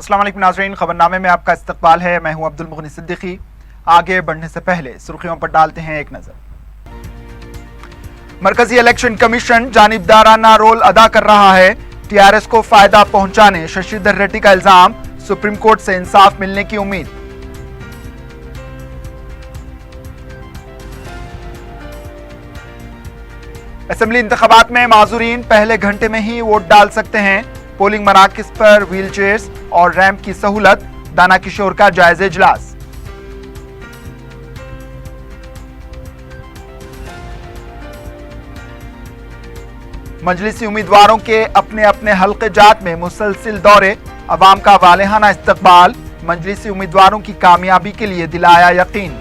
अस्सलाम वालेकुम नाज़रीन, खबरनामे में आपका इस्तकबाल है। मैं हूं अब्दुल मुगनी सिद्दीकी। आगे बढ़ने से पहले सुर्खियों पर डालते हैं एक नजर। मरकजी इलेक्शन कमीशन जानिबदाराना रोल अदा कर रहा है। टीआरएस को फायदा पहुंचाने शशिधर रेड्डी का इल्जाम, सुप्रीम कोर्ट से इंसाफ मिलने की उम्मीद। असेंबली इंतखाबात में माजूरीन पहले घंटे में ही वोट डाल सकते हैं। पोलिंग मराकज पर व्हील चेयर्स और रैंप की सहूलत, दाना किशोर का जायजा इजलास। मजलिसी उम्मीदवारों के अपने अपने हल्के जात में मुसलसिल दौरे, अवाम का वालेहाना इस्तकबाल, मजलिसी उम्मीदवारों की कामयाबी के लिए दिलाया यकीन।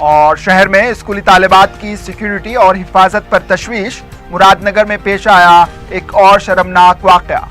और शहर में स्कूली तालिबात की सिक्योरिटी और हिफाजत पर तशवीश, मुरादनगर में पेश आया एक और शर्मनाक वाकया।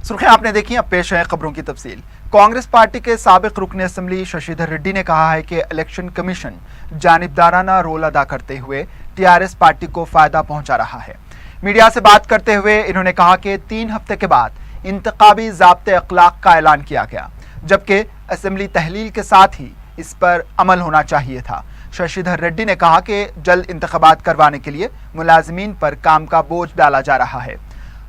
सुर्खियां आपने देखी, अब पेश है खबरों की तफसील। कांग्रेस पार्टी के साबिक रुकन असेंबली शशिधर रेड्डी ने कहा है कि इलेक्शन कमीशन जानिबदाराना रोल अदा करते हुए टीआरएस पार्टी को फायदा पहुंचा रहा है। मीडिया से बात करते हुए इन्होंने कहा कि 3 हफ्ते के बाद इंतखाबी ज़ाब्ते अखलाक का ऐलान किया गया, जबकि असेंबली तहलील के साथ ही इस पर अमल होना चाहिए था। शशिधर रेड्डी ने कहा कि जल्द इंतखाबात करवाने के लिए मुलाजिमीन पर काम का बोझ डाला जा रहा है।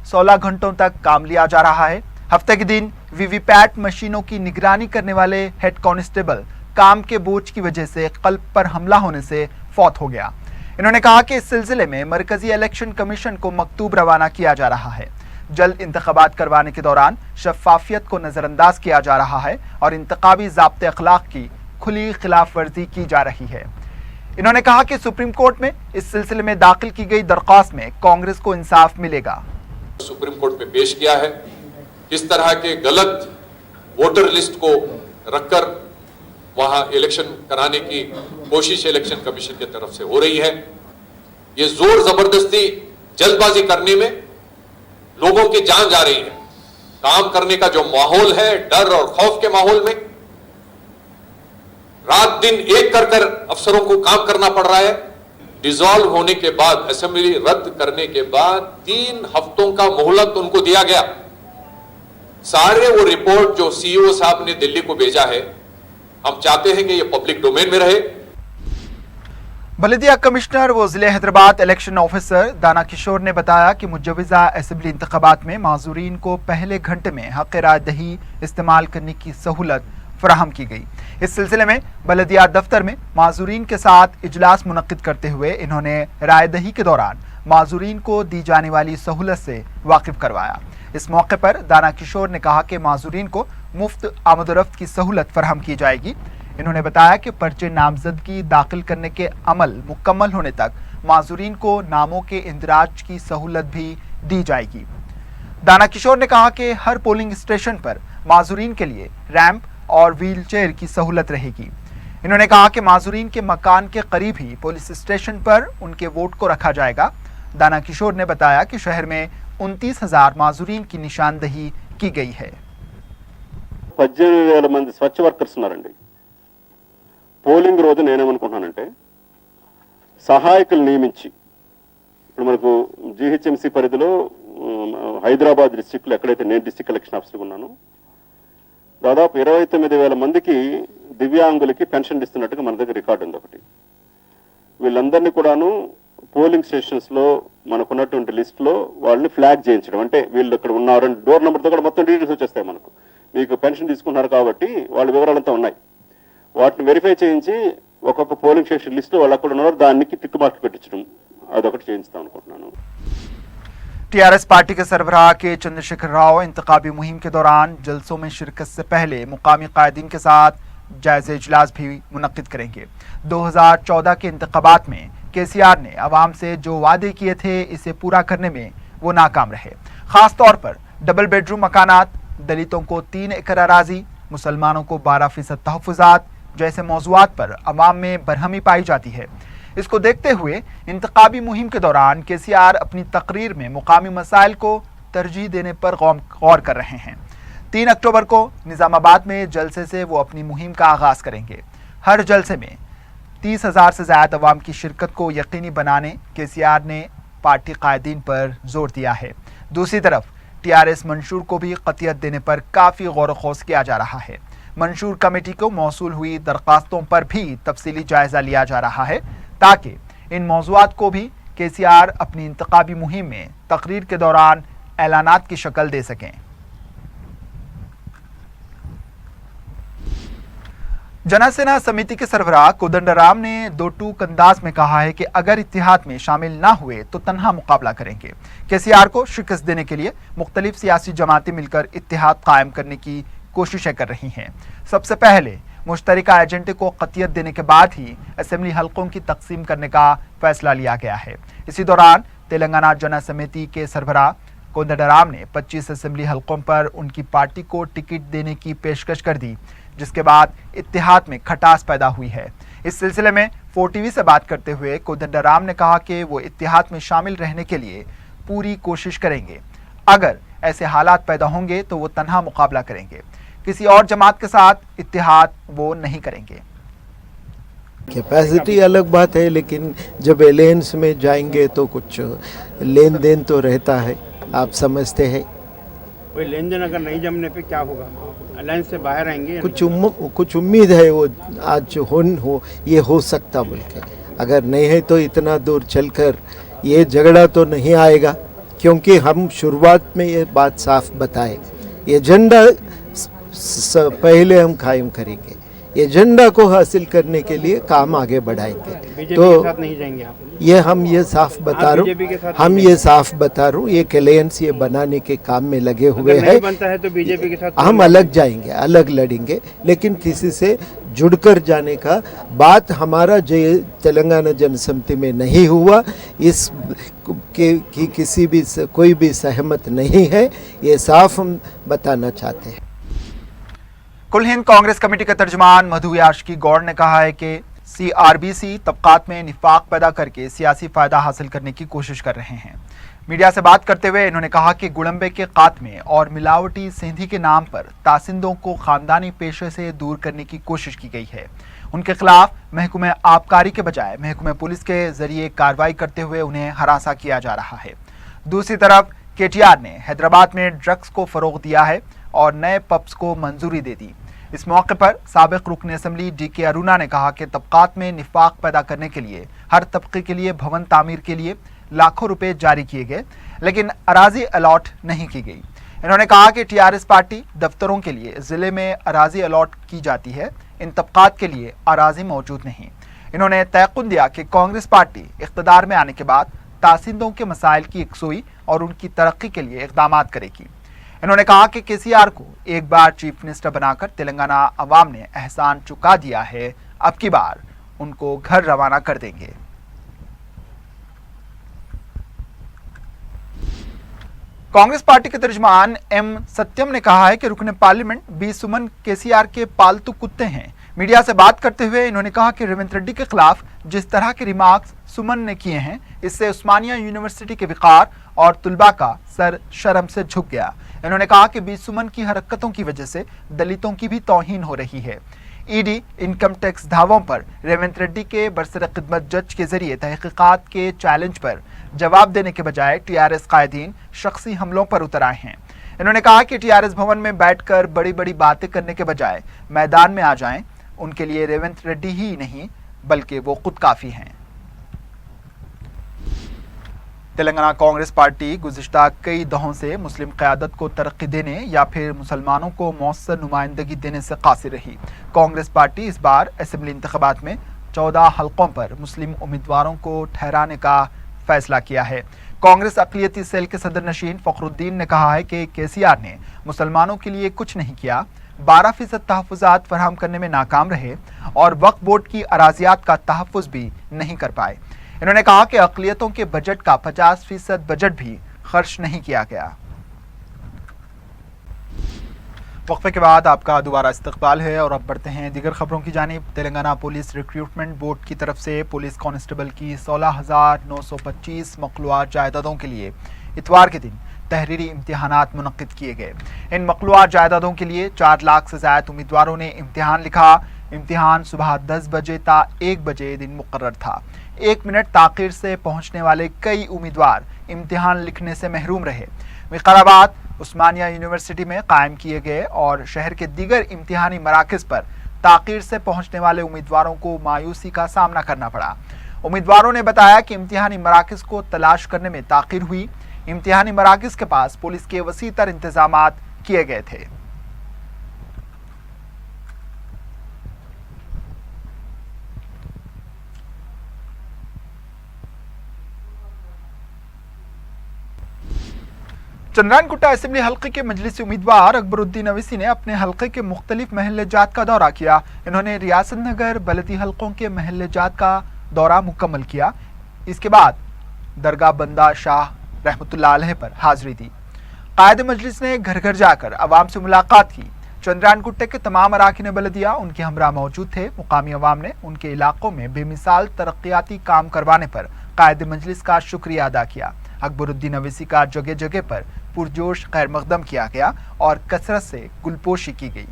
16 घंटों तक काम लिया जा रहा है। हफ्ते के दिन वीवीपैट मशीनों की निगरानी करने वाले हेड कांस्टेबल काम के बोझ की वजह से कल्ब पर हमला होने से फौत हो गया। इन्होंने कहा कि इस सिलसिले में मरकजी इलेक्शन कमीशन को मकतूब रवाना किया जा रहा है। जल्द इंतखाबात करवाने के दौरान शफाफियत को नजरअंदाज किया जा रहा है और इंतखाबी ज़ाब्ते अखलाक की खुली खिलाफ वर्जी की जा रही है। इन्होंने कहा कि सुप्रीम कोर्ट में इस सिलसिले में दाखिल की गई दरख्वास्त में कांग्रेस को इंसाफ मिलेगा। सुप्रीम कोर्ट में पेश किया है। इस तरह के गलत वोटर लिस्ट को रखकर वहां इलेक्शन कराने की कोशिश इलेक्शन कमीशन की तरफ से हो रही है। ये जोर जबरदस्ती जल्दबाजी करने में लोगों की जान जा रही है। काम करने का जो माहौल है, डर और खौफ के माहौल में रात दिन एक कर अफसरों को काम करना पड़ रहा है। डिसॉल्व होने के बाद, असेंबली रद्द करने के बाद 3 हफ्तों का मोहलत उनको दिया गया। सारे वो रिपोर्ट जो सीईओ साहब ने दिल्ली को भेजा है, हम चाहते हैं कि ये पब्लिक डोमेन में रहे। बल्दिया कमिश्नर व जिले हैदराबाद इलेक्शन ऑफिसर दाना किशोर ने बताया कि मुजव्वज़ा असेंबली इंतखाबात में माजूरीन को पहले घंटे में हक़ राय दही इस्तेमाल करने की सहूलत फराहम की गई। इस सिलसिले में बल्दिया दफ्तर में माजूरीन के साथ इजलास मुनक्किद करते हुए इन्होंने राय दही के दौरान माजूरीन को दी जाने वाली सहूलत से वाकिफ करवाया। इस मौके पर दाना किशोर ने कहा कि माजूरीन को मुफ्त आमदोरफ्त की सहूलत फराहम की जाएगी। इन्होंने बताया कि पर्चे नामजदगी दाखिल करने के अमल मुकम्मल होने तक माजूरीन को नामों के इंदराज की सहूलत भी दी जाएगी। दाना किशोर ने कहा कि हर पोलिंग स्टेशन पर माजूरीन के लिए रैंप और व्हील चेयर की सहूलत रहेगी। इन्होंने कहा कि माजूरीन के मकान के करीब ही पुलिस स्टेशन पर उनके वोट को रखा जाएगा। दाना किशोर ने बताया कि शहर में 29,000 माजूरीन की निशानदही की गई है। 18,000 మంది స్వచ్ఛ వర్కర్స్ ఉన్నారండి. పోలింగ్ రోజు నేనేమనుకుంటున్నానంటే సహాయకులు నియమించి, ఇప్పుడు మనకు జీహెచ్ఎంసీ పరిధిలో హైదరాబాద్ డిస్ట్రిక్ట్లో ఎక్కడైతే నేను డిస్ట్రిక్ట్ ఎలక్షన్ ఆఫీసర్గా ఉన్నానో దాదాపు 29,000 మందికి దివ్యాంగులకి పెన్షన్ ఇస్తున్నట్టుగా మన దగ్గర రికార్డు ఉంది ఒకటి. వీళ్ళందరినీ కూడాను పోలింగ్ స్టేషన్స్ లో మనకున్నటువంటి లిస్ట్ లో వాళ్ళని ఫ్లాగ్ చేయించడం, అంటే వీళ్ళు ఇక్కడ ఉన్నారు డోర్ నెంబర్తో కూడా మొత్తం డీటెయిల్స్ వచ్చేస్తాయి. మనకు మీకు పెన్షన్ తీసుకుంటున్నారు కాబట్టి వాళ్ళ వివరాలంతా ఉన్నాయి. వాటిని వెరిఫై చేయించి ఒక్కొక్క పోలింగ్ స్టేషన్ లిస్ట్ వాళ్ళు అక్కడ ఉన్నారు దానికి టిక్ మార్క్ పెట్టించడం, అదొకటి చేయిస్తాం అనుకుంటున్నాను। टीआरएस पार्टी के सरबराह के चंद्रशेखर राव इंतखाबी मुहिम के दौरान जलसों में शिरकत से पहले मुकामी कायदीन के साथ जायजा इजलास भी मुनक्किद करेंगे। 2014 के इंतखाबात में केसीआर ने अवाम से जो वादे किए थे इसे पूरा करने में वो नाकाम रहे। खास तौर पर डबल बेडरूम मकानात, दलितों को 3 एकड़ अराजी, मुसलमानों को 12% तहफ़्फ़ुज़ात जैसे मौज़ूआत पर अवाम में बरहमी पाई जाती है। इसको देखते हुए इंतखाबी मुहिम के दौरान केसीआर अपनी तकरीर में मुकामी मसाइल को तरजीह देने पर गौर कर रहे हैं। 3 अक्टूबर को निजामाबाद में जलसे से वो अपनी मुहिम का आगाज करेंगे। हर जलसे में 30,000 से ज्यादा अवाम की शिरकत को यकीनी बनाने केसीआर ने पार्टी कायदीन पर जोर दिया है। दूसरी तरफ टीआरएस मंशूर को भी कतियत देने पर काफ़ी गौर ख़ौस किया जा रहा है। मंशूर कमेटी को मौसूल हुई दरख्वास्तों पर भी तफसीली जायज़ा लिया जा रहा है ताकि इन मौज़ूआत को भी केसीआर अपनी इंतखाबी मुहिम में तकरीर के दौरान ऐलानात की शक्ल दे सकें। जनसेना समिति के सरबराह कोदंडराम ने दो टूक अंदाज में कहा है कि अगर इत्तेहाद में शामिल ना हुए तो तन्हा मुकाबला करेंगे। केसीआर को शिकस्त देने के लिए मुख्तलिफ सियासी जमातें मिलकर इत्तेहाद कायम करने की कोशिशें कर रही हैं। सबसे पहले मुश्तरका एजेंडे को कतियत देने के बाद ही असेंबली हलकों की तकसीम करने का फैसला लिया गया है। इसी दौरान तेलंगाना जन समिति के सरबराह कोदंडराम ने 25 असेंबली हलकों पर उनकी पार्टी को टिकट देने की पेशकश कर दी, जिसके बाद इत्तेहाद में खटास पैदा हुई है। इस सिलसिले में 4TV से बात करते हुए कोदंडराम ने कहा कि वो इत्तेहाद में शामिल रहने के लिए पूरी कोशिश करेंगे। अगर ऐसे हालात पैदा होंगे तो वो तन्हा मुकाबला करेंगे, किसी और जमात के साथ इत्तेहाद वो नहीं करेंगे। कैपेसिटी अलग बात है, लेकिन जब एलायंस में जाएंगे तो कुछ लेन देन तो रहता है, आप समझते हैं। कोई लेन देन अगर नहीं जमने पे क्या होगा? अलायंस से बाहर आएंगे? कुछ उम्मीद है वो आज ये हो सकता बोल के। अगर नहीं है तो इतना दूर चलकर ये झगड़ा तो नहीं आएगा, क्योंकि हम शुरुआत में ये बात साफ बताए, एजेंडा पहले हम कायम करेंगे, एजेंडा को हासिल करने के लिए काम आगे बढ़ाएंगे। बीजेपी तो के साथ नहीं जाएंगे आप? ये साफ बता रहा हूँ, ये एलायंस ये बनाने के काम में लगे हुए हैं। बनता है तो बीजेपी के साथ हम अलग जाएंगे, अलग लड़ेंगे, लेकिन किसी से जुड़कर जाने का बात हमारा तेलंगाना जन समिति में नहीं हुआ। इस की किसी भी कोई भी सहमत नहीं है, ये साफ हम बताना चाहते हैं। कुल हिंद कांग्रेस कमेटी के तर्जुमान मधु याशकी गौड़ ने कहा है कि CRBC तबकात में निफाक पैदा करके सियासी फायदा हासिल करने की कोशिश कर रहे हैं। मीडिया से बात करते हुए इन्होंने कहा कि गुड़म्बे के खात्मे और मिलावटी सिंधी के नाम पर तासिंदों को खानदानी पेशे से दूर करने की कोशिश की गई है। उनके खिलाफ महकमे आबकारी के बजाय महकमे पुलिस के जरिए कार्रवाई करते हुए उन्हें हरासा किया जा रहा है। दूसरी तरफ KTR ने हैदराबाद में ड्रग्स को फरोग दिया है और नए पब्स को मंजूरी दे दी। इस मौके पर साबिक रुकन असेंबली DK अरुणा ने कहा कि तबकात में निफाक पैदा करने के लिए हर तबके के लिए भवन तामीर के लिए लाखों रुपए जारी किए गए, लेकिन अराजी अलॉट नहीं की गई। इन्होंने कहा कि TRS पार्टी दफ्तरों के लिए जिले में अराजी अलॉट की जाती है, इन तबकात के लिए अराजी मौजूद नहीं। इन्होंने तयक़ुन दिया कि कांग्रेस पार्टी इख्तिदार में आने के बाद तासिंदों के मसाइल की यकसुई और उनकी तरक्की के लिए इक़दाम करेगी। इन्होंने कहा कि KCR को एक बार चीफ मिनिस्टर बनाकर तेलंगाना अवाम ने एहसान चुका दिया है, अब की बार उनको घर रवाना कर देंगे। कांग्रेस पार्टी के तर्जुमान M सत्यम ने कहा है कि रुकन पार्लियामेंट B सुमन KCR के पालतू कुत्ते हैं। मीडिया से बात करते हुए इन्होंने कहा कि रेवंत रेड्डी के खिलाफ जिस तरह के रिमार्क्स सुमन ने किए हैं, इससे उस्मानिया यूनिवर्सिटी के विकार और तुलबा का सर शर्म से झुक गया। इन्होंने कहा कि B सुमन की हरकतों की वजह से दलितों की भी तौहीन हो रही है। ED इनकम टैक्स दावों पर रेवंत रेड्डी के बरसर खिदमत जज के जरिए तहकीकात के चैलेंज पर जवाब देने के बजाय TRS कायदीन शख्सी हमलों पर उतर आए हैं। इन्होंने कहा कि TRS भवन में बैठकर बड़ी बड़ी बातें करने के बजाय मैदान में आ जाएं। उनके लिए रेवंत रेड्डी ही नहीं बल्कि वो खुद काफी हैं। तेलंगाना कांग्रेस पार्टी गुज़िश्ता कई दहों से मुस्लिम क़यादत को तरक्की देने या फिर मुसलमानों को मौसर नुमाइंदगी देने से कासिर रही। कांग्रेस पार्टी इस बार असेंबली इंतखाबात में 14 हलकों पर मुस्लिम उम्मीदवारों को ठहराने का फैसला किया है। कांग्रेस अक़लियती सेल के सदर नशीन फ़खरुद्दीन ने कहा है कि KCR ने मुसलमानों के लिए कुछ नहीं किया, 12% तहफ़्फ़ुज़ात फराहम करने में नाकाम रहे और वक्फ बोर्ड की अराज़ियात का तहफ़्फ़ुज़ भी नहीं कर पाए। इन्होंने कहा कि अक़लियतों के बजट का 50% बजट भी खर्च नहीं किया गया। वक्फे के बाद आपका दोबारा इस्तकबाल है और अब बढ़ते हैं दीगर खबरों की जानिब। तेलंगाना पुलिस रिक्रूटमेंट बोर्ड की तरफ से पुलिस कांस्टेबल की 16,925 मखलूआत जायदादों के लिए इतवार के दिन तहरीरी इम्तिहानात मुनक्किद किए गए। इन मखलूआत जायदादों के लिए 4 लाख से ज़ायद उम्मीदवारों ने इम्तिहान लिखा। इम्तिहान सुबह 10 बजे ता 1 बजे दिन मुकर्रर था। 1 मिनट ताख़ीर से पहुँचने वाले कई उम्मीदवार इम्तिहान लिखने से महरूम रहे। विकाराबाद उस्मानिया यूनिवर्सिटी में कायम किए गए और शहर के दीगर इम्तिहानी मराकज़ पर ताख़ीर से पहुँचने वाले उम्मीदवारों को मायूसी का सामना करना पड़ा। उम्मीदवारों ने बताया कि इम्तिहानी मराकज़ को तलाश करने में ताख़ीर हुई। इम्तिहानी मराकज़ के पास पुलिस के वसी तर इंतजामात किए गए थे। चंद्रानकुट्टा असेंबली हल्के के मजलिसी उम्मीदवार अकबरुद्दीन अवैसी ने अपने हल्के के मुख्तलिफ महल्ले जात का दौरा किया। इन्होंने रियासत नगर बलदी हल्कों के महल्ले जात का दौरा मुकम्मल किया। इसके बाद दरगाह बंदा शाह रहमतुल्लाह अलैह पर हाजिरी दी। कायद मजलिस ने घर घर जाकर अवाम से मुलाकात की। चंद्रानकुट्टे के तमाम अराकीन बलदिया उनके हमरा मौजूद थे। मुकामी अवाम ने उनके इलाकों में बेमिसाल तरक्याती काम करवाने पर कायद मजलिस का शुक्रिया अदा किया। अकबरुद्दीन अवैसी का जगह जगह पर पुरजोश खैर मकदम किया गया और कसरत से गुलपोशी की गई।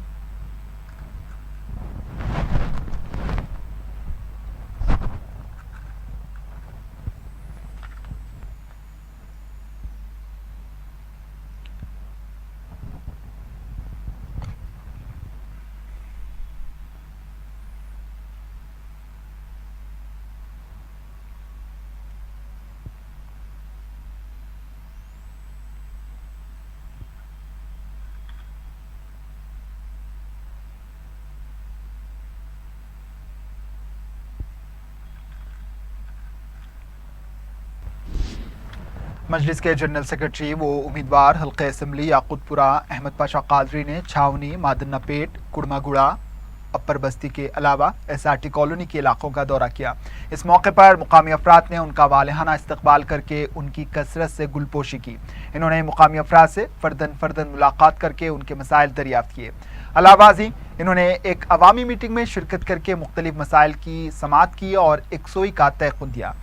मजलिस के जनरल सेक्रेटरी व उम्मीदवार हल्के असम्बली याकूतपुरा अहमद पाशा कादरी ने छावनी, मादन्नापेट, कुड़मागुड़ा, अपर बस्ती के अलावा SRT कॉलोनी के इलाकों का दौरा किया। इस मौके पर मुकामी अफराद ने उनका वालिहाना इस्तकबाल करके उनकी कसरत से गुलपोशी की। इन्होंने मुकामी अफराद से फर्दन मुलाकात करके उनके मसाइल दरियाफ्त किए। अलावाजी इन्होंने एक अवामी मीटिंग में शिरकत करके मुख्तलिफ मसाइल की समाअत की और यकसोई का तयक़ुन दिया।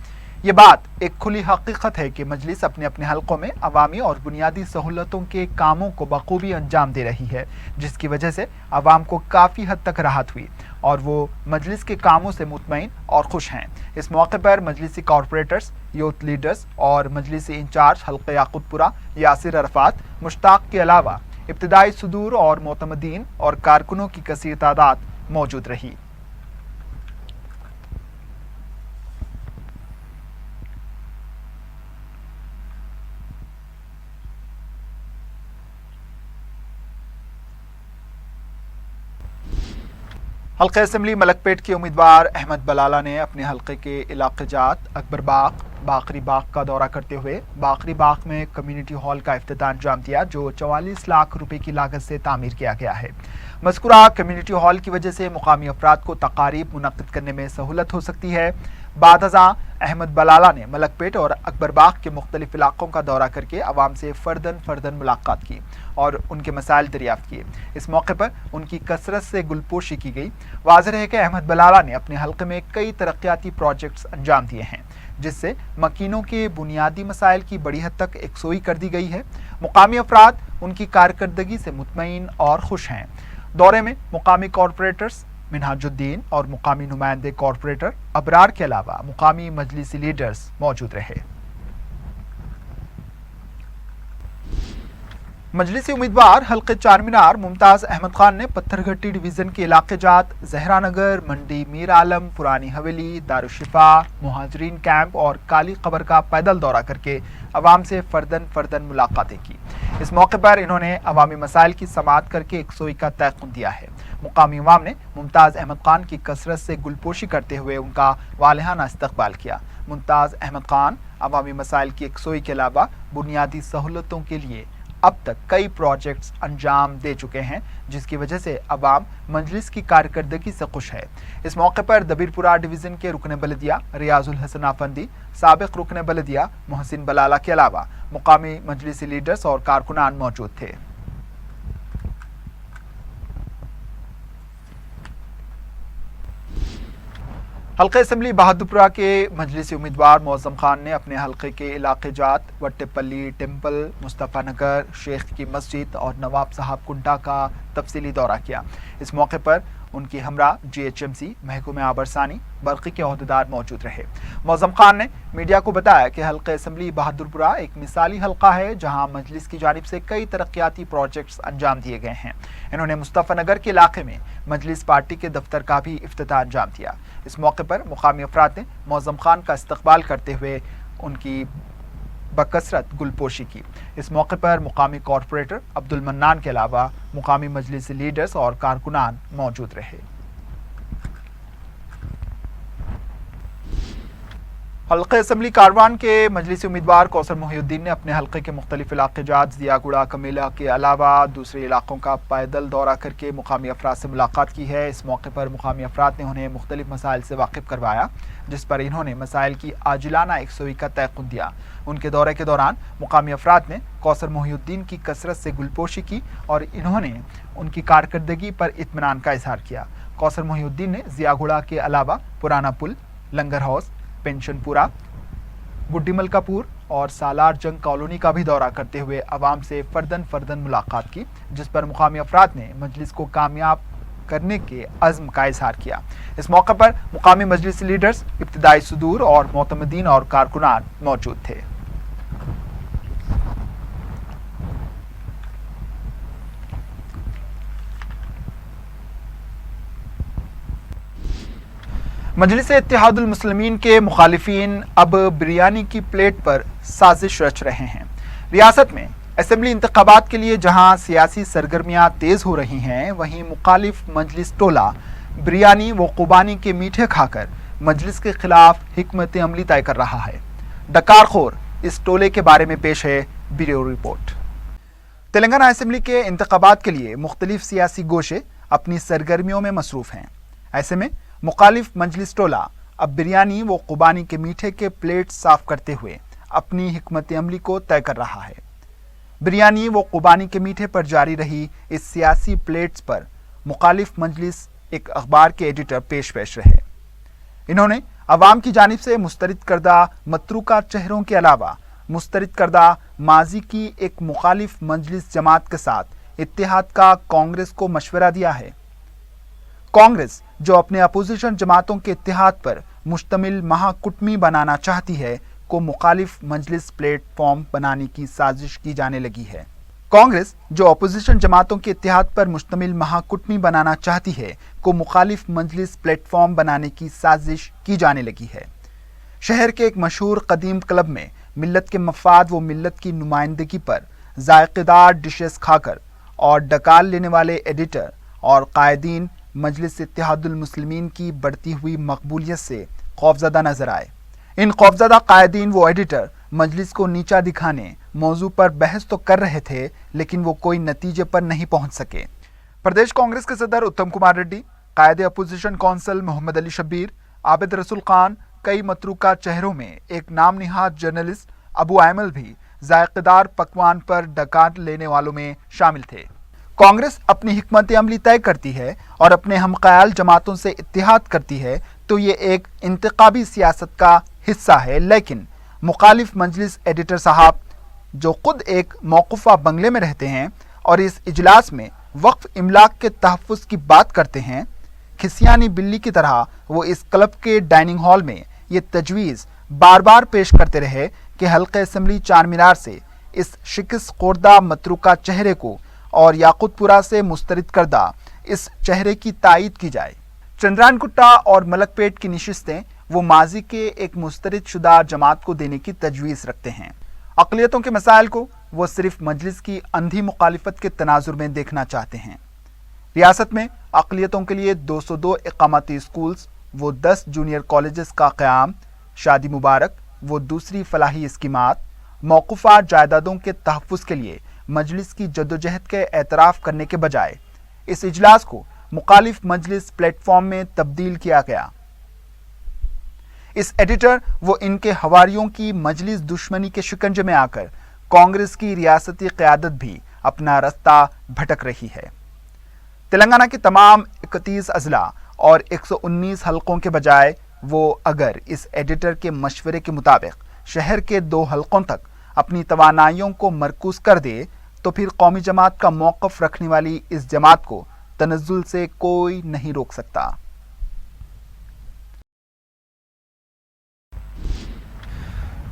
ये बात एक खुली हकीकत है कि मजलिस अपने अपने हलकों में अवामी और बुनियादी सहूलतों के कामों को बखूबी अंजाम दे रही है, जिसकी वजह से अवाम को काफ़ी हद तक राहत हुई और वो मजलिस के कामों से मुतमईन और खुश हैं। इस मौके पर मजलिसी कॉरपोरेटर्स, यूथ लीडर्स और मजलिसी इंचार्ज हल्के याकूतपुरा यासिर अरफात मुश्ताक के अलावा इब्तिदाई सुदूर और मोतमदीन और कारकुनों की कसीर तादाद मौजूद रही। हल्के असम्बली मलकपेट के उम्मीदवार अहमद बलाला ने अपने हल्के के इलाके जात अकबर बाग, बाकरी बाग का दौरा करते हुए बाकरी बाग में कम्युनिटी हॉल का इफ्तिताह अंजाम दिया, जो 44 लाख रुपए की लागत से तामीर किया गया है। मज़कूरा कम्युनिटी हॉल की वजह से मुकामी अफराद को तकारीब मुनक्किद करने में सहूलत हो सकती है। बाद अज़ां अहमद बलाला ने मलकपेट और अकबर बाग के मुख्तलिफ इलाकों का दौरा करके अवाम से फर्दन मुलाकात की और उनके मसाइल दरियाफ्त किए। इस मौके पर उनकी कसरत से गुलपोशी की गई। वाज़ेह है कि अहमद बलाला ने अपने हल्के में कई तरक्याती प्रोजेक्ट्स अंजाम दिए हैं, जिससे मकीनों के बुनियादी मसाइल की बड़ी हद तक यकसोई कर दी गई है। मुकामी अफराद उनकी कारकर्दगी से मुतमईन और खुश हैं। दौरे में मुकामी कॉरपोरेटर्स मिनहाजुद्दीन और मुकामी नुमाइंदे कॉरपोरेटर अबरार के अलावा मुकामी मजलिसी लीडर्स मौजूद रहे। मजलिसी उम्मीदवार हल्के चारमीनार मुमताज़ अहमद खान ने पत्थरघट्टी डिवीज़न के इलाके जात जहरा नगर, मंडी मीर आलम, पुरानी हवेली, दारुशिफा, मुहाजिरीन कैंप और काली कबर का पैदल दौरा करके अवाम से फर्दन मुलाकातें की। इस मौके पर इन्होंने अवामी मसाइल की समाअत करके यकसोई का तयक़ुन दिया है। मुकामी अवाम ने मुमताज़ अहमद खान की कसरत से गुलपोशी करते हुए उनका वालिहाना इस्तकबाल किया। मुमताज़ अहमद खान अवामी मसाइल की यकसोई के अलावा बुनियादी सहूलतों के लिए अब तक कई प्रोजेक्ट्स अंजाम दे चुके हैं, जिसकी वजह से अवाम मजलिस की कारकर्दगी से खुश है। इस मौके पर दबीरपुरा डिवीज़न के रुकन बलदिया रियाजुल हसन आफंदी, साबिक रुकन बलदिया मोहसिन बलाला के अलावा मुकामी मजलिसी लीडर्स और कारकुनान मौजूद थे। हल्का असम्बली बहादुरपुरा के मजलिसी उम्मीदवार मौज़म खान ने अपने हल्के के इलाके जात वट्टेपल्ली टेम्पल, मुस्तफ़ा नगर, शेख की मस्जिद और नवाब साहब कुंटा का तफसीली दौरा किया। इस मौके पर उनकी हमरा GHMC महकूम आबरसानी बरक़ी के अहदेदार मौजूद रहे। मौज़म खान ने मीडिया को बताया कि हल्का असम्बली बहादुरपुरा एक मिसाली हल्का है जहां मजलिस की जानिब से कई तरक्याती प्रोजेक्ट्स अंजाम दिए गए हैं। इन्होंने मुस्तफ़ा नगर के इलाके में मजलिस पार्टी के दफ्तर का भी इफ्तिताह अंजाम दिया। इस मौके पर मुकामी अफराद ने मौज़म खान का इस्तकबाल करते हुए उनकी बकसरत गुलपोशी की। इस मौके पर मुकामी कॉरपोरेटर अब्दुल मन्नान के अलावा मुकामी मजलिस लीडर्स और कारकुनान मौजूद रहे। हल्के असम्बली कारवान के मजलिसी उम्मीदवार कौसर मोहिउद्दीन ने अपने हल्के के मुख्तलिफ इलाके जात ज़ियागुड़ा कमेला के अलावा दूसरे इलाकों का पैदल दौरा करके मुकामी अफराद से मुलाकात की है। इस मौके पर मुकामी अफराद ने उन्हें मुख्तलिफ मसाइल से वाकिफ़ करवाया, जिस पर इन्होंने मसाइल की आजिलाना यकसुई का तयक़ुन दिया। उनके दौरे के दौरान मुकामी अफराद ने कौसर मोहिउद्दीन की कसरत से गुलपोशी की और इन्होंने उनकी कारकर्दगी पर इत्मीनान का इजहार किया। कौसर मोहिउद्दीन ने ज़ियागुड़ा के अलावा पुराना पुल, लंगर हाउस, पेंशनपुरा, गुड्डी मलकापुर और सालार जंग कॉलोनी का भी दौरा करते हुए अवाम से फर्दन मुलाकात की, जिस पर मुकामी अफराद ने मजलिस को कामयाब करने के अज़्म का इजहार किया। इस मौके पर मुकामी मजलिस लीडर्स, इब्तिदाई सुदूर और मोतमदीन और कारकुनान मौजूद थे। मजलिस इत्तेहादुल मुस्लिमीन के मुखालिफिन अब बिरयानी की प्लेट पर साजिश रच रहे हैं। रियासत में असम्बली इंतखाबात के लिए जहां सियासी सरगर्मियां तेज हो रही हैं, वहीं मुखालिफ मजलिस टोला बिरयानी व कुर्बानी के मीठे खाकर मजलिस के खिलाफ हिकमत अमली तय कर रहा है। डकारखोर इस टोले के बारे में पेश है ब्यूरो रिपोर्ट। तेलंगाना असम्बली के इंतखाबात के लिए मुख्तलिफ सियासी गोशे अपनी सरगर्मियों में मसरूफ हैं। ऐसे में मुखालिफ मजलिस टोला अब बिरयानी व कुर्बानी के मीठे के प्लेट साफ करते हुए अपनी हिकमत अमली को तय कर रहा है। बिरयानी व कुर्बानी के मीठे पर जारी रही इस सियासी प्लेट्स पर मुखालिफ मजलिस एक अखबार के एडिटर पेश रहे। इन्होंने अवाम की जानिब से मुस्तरद करदा मतरूका चेहरों के अलावा मुस्तरद करदा माजी की एक मुखालिफ मजलिस जमात के साथ इत्तेहाद का कांग्रेस को मशवरा दिया है। कांग्रेस जो अपने अपोजिशन जमातों के इत्तेहाद पर मुश्तमिल महाकुटमी बनाना चाहती है, को मुखालिफ मजलिस प्लेटफॉर्म बनाने की साजिश की जाने लगी है। कांग्रेस जो अपोजिशन जमातों के इत्तेहाद पर मुश्तमिल महाकुटमी बनाना चाहती है, को मुखालिफ मजलिस प्लेटफॉर्म बनाने की साजिश की जाने लगी है। शहर के एक मशहूर कदीम क्लब में मिल्लत के मफाद व मिल्लत की नुमाइंदगी पर जायकेदार डिशेस खाकर और डकाल लेने वाले एडिटर और कायदीन मजलिस इत्तेहादुल मुस्लिमीन की बढ़ती हुई मकबूलियत से खौफजदा नजर आए। इन खौफजदा कायदीन व एडिटर मजलिस को नीचा दिखाने मौजू पर बहस तो कर रहे थे, लेकिन वो कोई नतीजे पर नहीं पहुंच सके। प्रदेश कांग्रेस के सदर उत्तम कुमार रेड्डी, कायदे अपोजिशन कौंसल मोहम्मद अली शब्बीर, आबिद रसूल खान, कई मतरूका चेहरों में एक नाम निहाद जर्नलिस्ट अबू आयमल भी जायकेदार पकवान पर डकार लेने वालों में शामिल थे। कांग्रेस अपनी हिकमत अमली तय करती है और अपने हमख्याल जमातों से इत्तेहाद करती है तो ये एक इंतखाबी सियासत का हिस्सा है, लेकिन मुखालिफ मजलिस एडिटर साहब जो खुद एक मौकूफा बंगले में रहते हैं और इस इजलास में वक्फ इमलाक के तहफ़्फ़ुज़ की बात करते हैं, खिसियानी बिल्ली की तरह वो इस क्लब के डाइनिंग हॉल में ये तजवीज़ बार बार पेश करते रहे कि हल्के असम्बली चार मीनार से इस शिकस्त खोर्दा मतरूका चेहरे को और याकूतपुरा से मुस्तरद करदा इस चेहरे की तायीद की जाए। चंद्रान कुट्टा और मलकपेट की नशिस्तें वो माजी के एक मुस्तरद शुदा जमात को देने की तजवीज़ रखते हैं। अक़लियतों के मसाइल को वो सिर्फ मजलिस की अंधी मुखालिफत के तनाजुर में देखना चाहते हैं। रियासत में अक़लियतों के लिए 202 इक़ामती स्कूल्स, वो 10 जूनियर कॉलेजेस का क़याम, शादी मुबारक, वो दूसरी फलाही स्कीमात, मौकूफ़ा जायदादों के तहफ़्फ़ुज़ के लिए मजलिस की जद्दोजहद के एतराफ़ करने के बजाय इस इजलास को मुखालिफ मजलिस प्लेटफॉर्म में तब्दील किया गया। इस एडिटर वो इनके हवारियों की मजलिस दुश्मनी के शिकंजे में आकर कांग्रेस की रियासती क़यादत भी अपना रास्ता भटक रही है। तेलंगाना के तमाम 31 अजला और 119 हलकों के बजाय वो अगर इस एडिटर के मशवरे के मुताबिक शहर के 2 हलकों तक अपनी तवानाइयों को मरकूज कर दे तो फिर कौमी जमात का मौक़िफ़ रखने वाली इस जमात को तनज़्ज़ुल से कोई नहीं रोक सकता।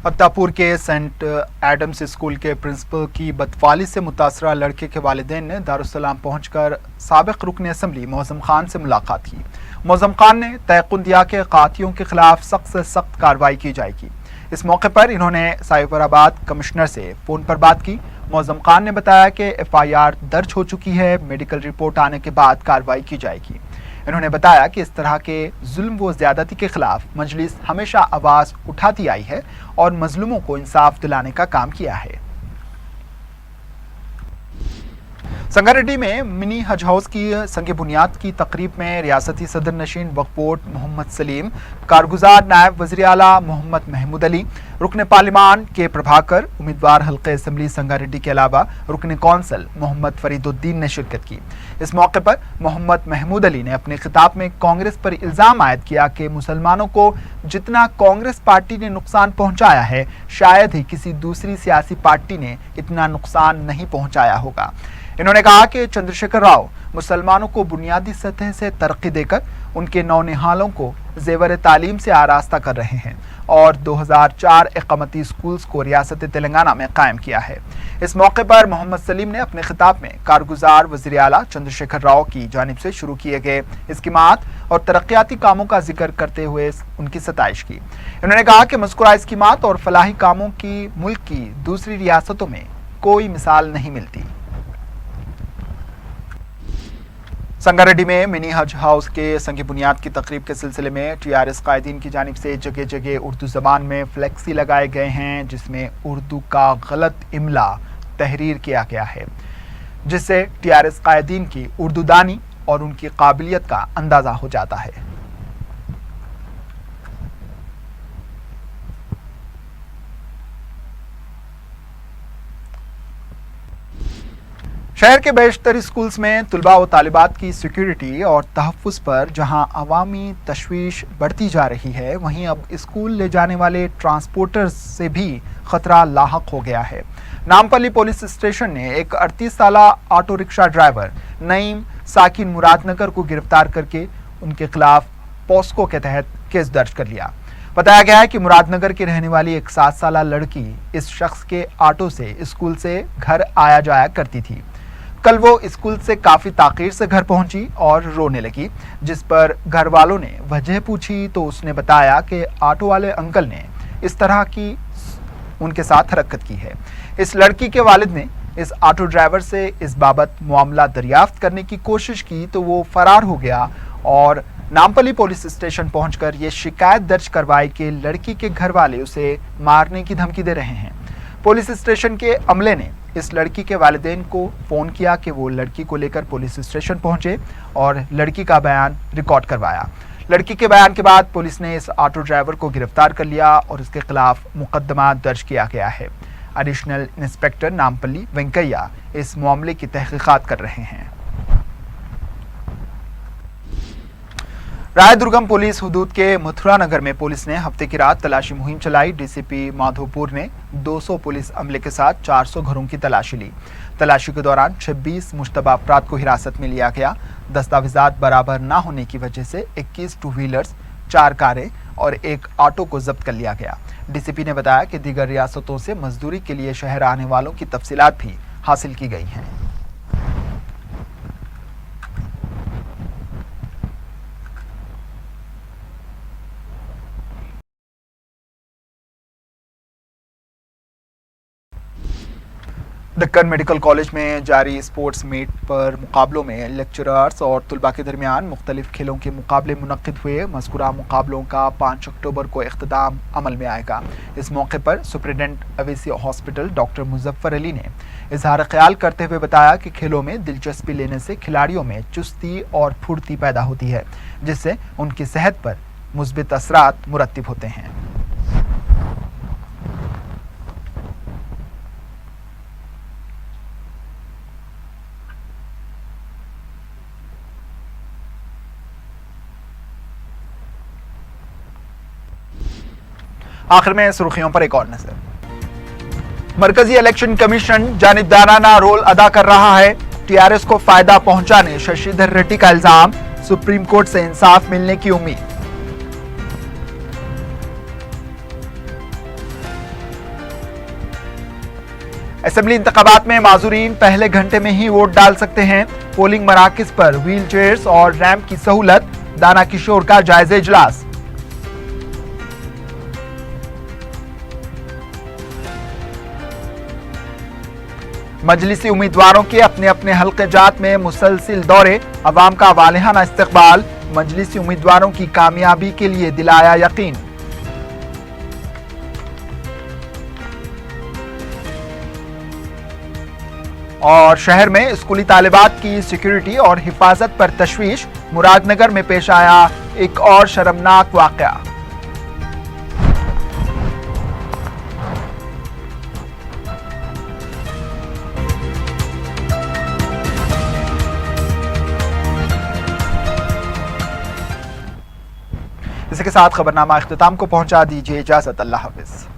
अत्तापुर के सेंट एडम्स स्कूल के प्रिंसिपल की बदफाली से मुतासरा लड़के के वालिदैन ने दारुस्सलाम पहुंचकर साबिक रुकन असम्बली मोअज़्ज़म खान से मुलाकात की। मोअज़्ज़म खान ने तयक़ुन दिया कि कातियों के खिलाफ सख्त से सख्त कार्रवाई की जाएगी। इस मौके पर इन्होंने साइबराबाद कमिश्नर से फ़ोन पर बात की। मोअज़्ज़म खान ने बताया कि FIR दर्ज हो चुकी है, मेडिकल रिपोर्ट आने के बाद कार्रवाई की जाएगी। इन्होंने बताया कि इस तरह के जुल्म व ज़्यादती के खिलाफ मजलिस हमेशा आवाज़ उठाती आई है और मजलूमों को इंसाफ दिलाने का काम किया है। संगारेड्डी में मिनी हज हाउस की संग बुनियाद की तकरीब में रियासती सदर नशीन वक्फ बोर्ड मोहम्मद सलीम, कारगुजार नायब वज़ीर आला मोहम्मद महमूद अली, रुकन पार्लिमान के प्रभाकर, उम्मीदवार हल्के असम्बली संगारेड्डी के अलावा रुकन कौंसल मोहम्मद फरीदुद्दीन ने शिरकत की। इस मौके पर मोहम्मद महमूद अली ने अपने खिताब में कांग्रेस पर इल्ज़ाम आयद किया कि मुसलमानों को जितना कांग्रेस पार्टी ने नुकसान पहुंचाया है, शायद ही किसी दूसरी सियासी पार्टी ने इतना नुकसान नहीं पहुंचाया होगा। इन्होंने कहा कि चंद्रशेखर राव मुसलमानों को बुनियादी सतह से तरक्की देकर उनके नौनिहालों को ज़ेवर तालीम से आरास्ता कर रहे हैं और 2004 इक़ामती स्कूल्स को रियासत तेलंगाना में कायम किया है। इस मौके पर मोहम्मद सलीम ने अपने खिताब में कारगुजार वज़ीर आला चंद्रशेखर राव की जानिब से शुरू किए गए स्कीमात और तरक्याती कामों का जिक्र करते हुए उनकी सताइश की। इन्होंने कहा कि मज़कूरा स्कीमात और फलाही कामों की मुल्क की दूसरी रियासतों में कोई मिसाल नहीं मिलती। संगारेड्डी में मिनी हज हाउस के संग बुनियाद की तकरीब के सिलसिले में TRS कायदीन की जानिब से जगह जगह उर्दू ज़बान में फ्लेक्सी लगाए गए हैं, जिसमें उर्दू का गलत इमला तहरीर किया गया है, जिससे TRS कायदीन की उर्दू दानी और उनकी काबिलियत का अंदाज़ा हो जाता है। शहर के बेशतर स्कूल्स में तुलबा व तालिबात की सिक्योरिटी और तहफ़्फ़ुज़ पर जहां अवामी तशवीश बढ़ती जा रही है, वहीं अब स्कूल ले जाने वाले ट्रांसपोर्टर्स से भी ख़तरा लाहक हो गया है। नामपल्ली पुलिस स्टेशन ने एक 38 साला ऑटो रिक्शा ड्राइवर नईम साकिन मुरादनगर को गिरफ्तार करके उनके खिलाफ पॉस्को के तहत केस दर्ज कर लिया। बताया गया है कि मुरादनगर की रहने वाली एक 7 साला लड़की इस शख्स के ऑटो से स्कूल से घर आया जाया करती थी। कल वो स्कूल से काफ़ी ताख़ीर से घर पहुंची और रोने लगी, जिस पर घर वालों ने वजह पूछी तो उसने बताया कि ऑटो वाले अंकल ने इस तरह की उनके साथ हरकत की है। इस लड़की के वालिद ने इस ऑटो ड्राइवर से इस बाबत मामला दरियाफ्त करने की कोशिश की तो वो फरार हो गया और नामपल्ली पुलिस स्टेशन पहुंचकर ये शिकायत दर्ज करवाई कि लड़की के घर वाले उसे मारने की धमकी दे रहे हैं। पुलिस स्टेशन के अमले ने इस लड़की के वालिदैन को फ़ोन किया कि वो लड़की को लेकर पुलिस स्टेशन पहुंचे और लड़की का बयान रिकॉर्ड करवाया। लड़की के बयान के बाद पुलिस ने इस ऑटो ड्राइवर को गिरफ्तार कर लिया और उसके खिलाफ मुकदमा दर्ज किया गया है। एडिशनल इंस्पेक्टर नामपल्ली वेंकैया इस मामले की तहकीकात कर रहे हैं। रायदुर्गम पुलिस हुदूद के मथुरा नगर में पुलिस ने हफ्ते की रात तलाशी मुहिम चलाई। DCP माधोपुर ने 200 पुलिस अमले के साथ 400 घरों की तलाशी ली। तलाशी के दौरान 26 मुश्तबा अफराद को हिरासत में लिया गया। दस्तावेजात बराबर ना होने की वजह से 21 टू व्हीलर्स, 4 कारें और 1 ऑटो को जब्त कर लिया गया। DCP ने बताया कि दीगर रियासतों से मजदूरी के लिए शहर आने वालों की तफसीलात भी हासिल की गई हैं। दक्कन मेडिकल कॉलेज में जारी स्पोर्ट्स मीट पर मुकाबलों में लेक्चरर्स और तुलबा के दरमियान मुख्तलिफ खेलों के मुकाबले मुनक्किद हुए। मज़कूरा मुकाबलों का 5 अक्टूबर को इख्तिताम अमल में आएगा। इस मौके पर superintendent Owaisi hospital doctor Muzaffar Ali ने इजहार ख्याल करते हुए बताया कि खेलों में दिलचस्पी लेने से खिलाड़ियों में चुस्ती और फुर्ती पैदा होती है, जिससे उनकी सेहत पर मुस्बित असरात मुरत्तिब होते हैं। आखिर में सुर्खियों पर एक और नजर। मरकजी इलेक्शन कमीशन जानिबदाराना रोल अदा कर रहा है, टीआरएस को फायदा पहुंचाने शशिधर रेड्डी का इल्जाम, सुप्रीम कोर्ट से इंसाफ मिलने की उम्मीद। असेंबली इंतखाबात में माजूरीन पहले घंटे में ही वोट डाल सकते हैं, पोलिंग मराकिज पर व्हील चेयर्स और रैंप की सहूलत, दाना किशोर का जायजा इजलास। मजलिसी उम्मीदवारों के अपने अपने हल्के जात में मुसलसिल दौरे, अवाम का वालिहाना इस्तकबाल, मजलिसी उम्मीदवारों की कामयाबी के लिए दिलाया यकीन। और शहर में स्कूली तालिबात की सिक्योरिटी और हिफाजत पर तशवीश, मुरादनगर में पेश आया एक और शर्मनाक वाकया। इसी के साथ खबरनामा इख्तिताम को पहुंचा, दीजिए इजाजत, अल्लाह हाफिज।